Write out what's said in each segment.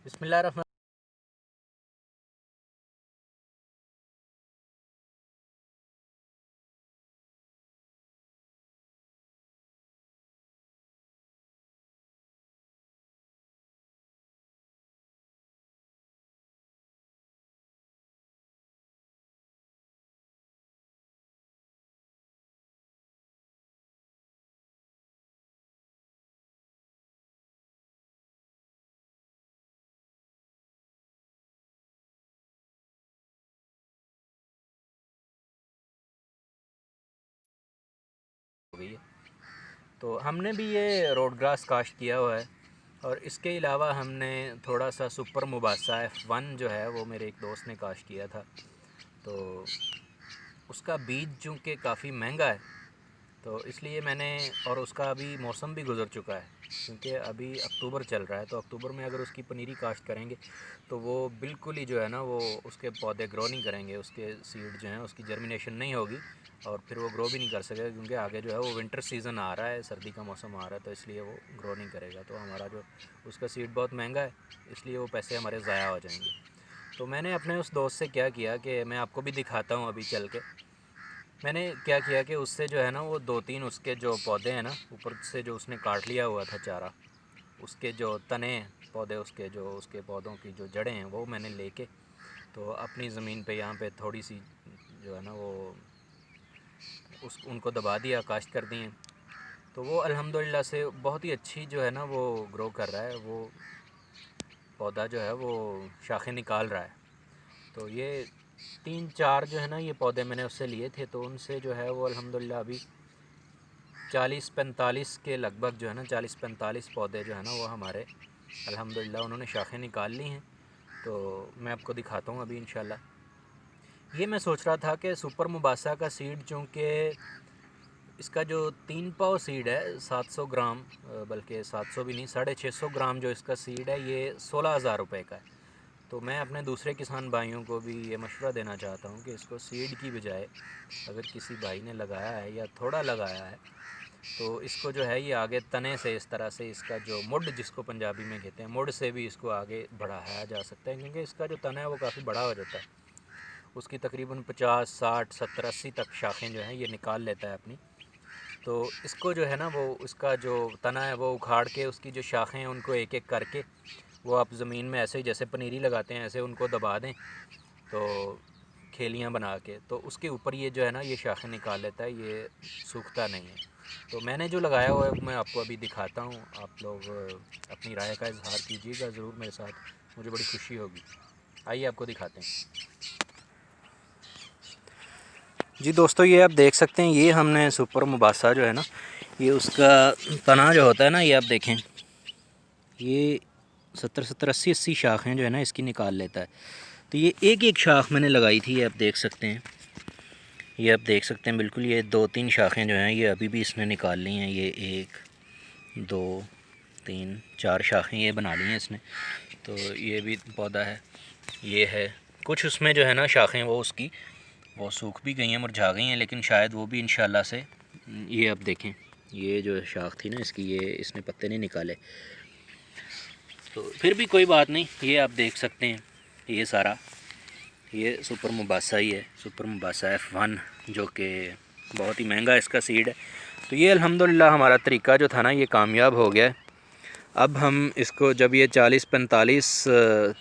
बिस्मिल्लाहिर्रहमान। हो गई है तो हमने भी ये रोड ग्रास काश्त किया हुआ है, और इसके अलावा हमने थोड़ा सा सुपर मुबासा F1 जो है वो मेरे एक दोस्त ने काश्त किया था। तो उसका बीज चूँकि काफ़ी महंगा है, तो इसलिए मैंने, और उसका अभी मौसम भी गुज़र चुका है, क्योंकि अभी अक्टूबर चल रहा है। तो अक्टूबर में अगर उसकी पनीरी काश्त करेंगे तो वो बिल्कुल ही जो है ना, वो उसके पौधे ग्रो नहीं करेंगे, उसके सीड जो हैं उसकी जर्मिनेशन नहीं होगी, और फिर वो ग्रो भी नहीं कर सकेगा, क्योंकि आगे जो है वो विंटर सीज़न आ रहा है, सर्दी का मौसम आ रहा है, तो इसलिए वो ग्रो नहीं करेगा। तो हमारा जो उसका सीड बहुत महंगा है, इसलिए वो पैसे हमारे ज़ाया हो जाएंगे। तो मैंने अपने उस दोस्त से क्या किया कि मैं आपको भी दिखाता हूँ अभी चल के। मैंने क्या किया कि उससे जो है ना, वो 2-3 उसके जो पौधे हैं ना, ऊपर से जो उसने काट लिया हुआ था चारा, उसके जो तने पौधे, उसके जो उसके पौधों की जो जड़ें हैं, वो मैंने लेके तो अपनी ज़मीन पे यहाँ पे थोड़ी सी जो है ना वो उनको दबा दिया, काश्त कर दिए। तो वो अल्हम्दुलिल्लाह से बहुत ही अच्छी जो है ना वो ग्रो कर रहा है, वो पौधा जो है वो शाखें निकाल रहा है। तो ये 3-4 जो है ना ये पौधे मैंने उससे लिए थे, तो उनसे जो है वो अल्हम्दुलिल्लाह अभी 40-45 के लगभग जो है ना, 40-45 पौधे जो है ना वो हमारे अल्हम्दुलिल्लाह उन्होंने शाखें निकाल ली हैं। तो मैं आपको दिखाता हूँ अभी इंशाल्लाह। ये मैं सोच रहा था कि सुपर मुबासा का सीड, चूँकि इसका जो 3 पाव सीड है 700 ग्राम, बल्कि 700 भी नहीं, 650 ग्राम जो इसका सीड है, ये 16,000 रुपये का है। तो मैं अपने दूसरे किसान भाइयों को भी ये मशवरा देना चाहता हूँ कि इसको सीड की बजाय, अगर किसी भाई ने लगाया है या थोड़ा लगाया है, तो इसको जो है ये आगे तने से, इस तरह से इसका जो मुड जिसको पंजाबी में कहते हैं, मुड से भी इसको आगे बढ़ाया जा सकता है, क्योंकि इसका जो तना है वो काफ़ी बड़ा हो जाता है। उसकी तकरीबन 50, 60, 70, 80 तक शाखें जो हैं ये निकाल लेता है अपनी। तो इसको जो है ना वो उसका जो तना है वो उखाड़ के, उसकी जो शाखें हैं उनको एक एक करके वो आप ज़मीन में ऐसे ही जैसे पनीरी लगाते हैं ऐसे उनको दबा दें, तो खेलियाँ बना के, तो उसके ऊपर ये जो है ना ये शाखें निकाल लेता है, ये सूखता नहीं है। तो मैंने जो लगाया हुआ है मैं आपको अभी दिखाता हूँ, आप लोग अपनी राय का इजहार कीजिएगा ज़रूर मेरे साथ, मुझे बड़ी खुशी होगी। आइए आपको दिखाते हैं। जी दोस्तों, ये आप देख सकते हैं, ये हमने सुपर मुबासा जो है ना, ये उसका तना जो होता है ना, ये आप देखें, ये 70-70, 80-80 शाखें जो है ना इसकी निकाल लेता है। तो ये एक एक शाख मैंने लगाई थी, ये आप देख सकते हैं, ये आप देख सकते हैं बिल्कुल, ये 2-3 शाखें जो हैं ये अभी भी इसने निकाल ली हैं। ये 1, 2, 3, 4 शाखें ये बना ली हैं इसने। तो ये भी पौधा है, ये है कुछ उसमें जो है ना शाखें वो उसकी वो सूख भी गई हैं, मुरझा गई हैं, लेकिन शायद वो भी इंशाल्लाह से, ये आप देखें, ये जो शाख थी ना इसकी, ये इसने पत्ते नहीं निकाले, तो फिर भी कोई बात नहीं। ये आप देख सकते हैं, ये सारा ये सुपर मुबासा ही है, सुपर मुबासा F1, जो कि बहुत ही महंगा इसका सीड है। तो ये अल्हम्दुलिल्लाह हमारा तरीका जो था ना ये कामयाब हो गया है। अब हम इसको जब ये 40-45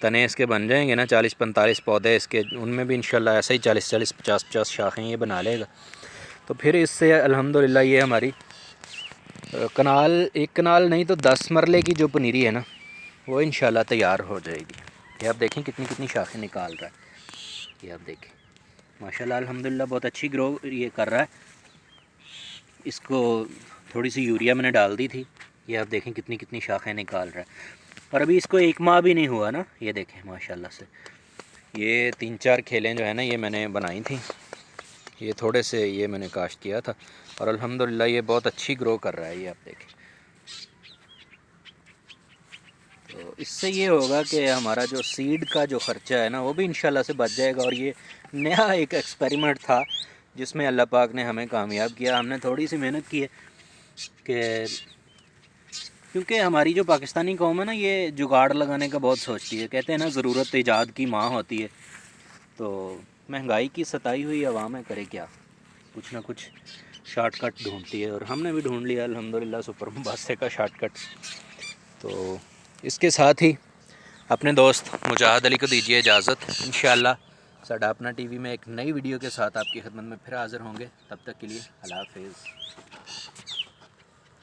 तने इसके बन जाएंगे ना, 40-45 पौधे इसके, उनमें भी इंशाल्लाह ऐसे ही 40-40, 50-50 शाखें ये बना लेगा। तो फिर इससे अल्हम्दुलिल्लाह ये हमारी कनाल, एक कनाल नहीं तो 10 मरले की जो पनीरी है ना वो इंशाल्लाह तैयार हो जाएगी। ये आप देखें कितनी कितनी शाखें निकाल रहा है, ये आप देखें माशाल्लाह अल्हम्दुलिल्लाह बहुत अच्छी ग्रो ये कर रहा है। इसको थोड़ी सी यूरिया मैंने डाल दी थी, ये आप देखें कितनी कितनी शाखें निकाल रहा है। और अभी इसको 1 माह भी नहीं हुआ ना, ये देखें माशाल्लाह से। ये 3-4 खेलें जो है ना ये मैंने बनाई थी, ये थोड़े से ये मैंने काश्त किया था, और अल्हम्दुलिल्लाह ये बहुत अच्छी ग्रो कर रहा है, ये आप देखें। तो इससे ये होगा कि हमारा जो सीड का जो ख़र्चा है ना वो भी इंशाल्लाह से बच जाएगा। और ये नया एक एक्सपेरिमेंट था जिसमें अल्लाह पाक ने हमें कामयाब किया। हमने थोड़ी सी मेहनत की है कि کیونکہ ہماری جو پاکستانی قوم ہے نا یہ جگاڑ لگانے کا بہت سوچتی ہے. کہتے ہیں نا ضرورت ایجاد کی ماں ہوتی ہے. تو مہنگائی کی ستائی ہوئی عوام ہے کرے کیا, کچھ نہ کچھ شارٹ کٹ ڈھونڈتی ہے, اور ہم نے بھی ڈھونڈ لیا الحمدللہ سپر مباحثے کا شارٹ کٹ. تو اس کے ساتھ ہی اپنے دوست مجاہد علی کو دیجیے اجازت. انشاءاللہ ساڈا اپنا ٹی وی میں ایک نئی ویڈیو کے ساتھ آپ کی خدمت میں پھر حاضر ہوں گے. تب تک کے لیے اللہ حافظ.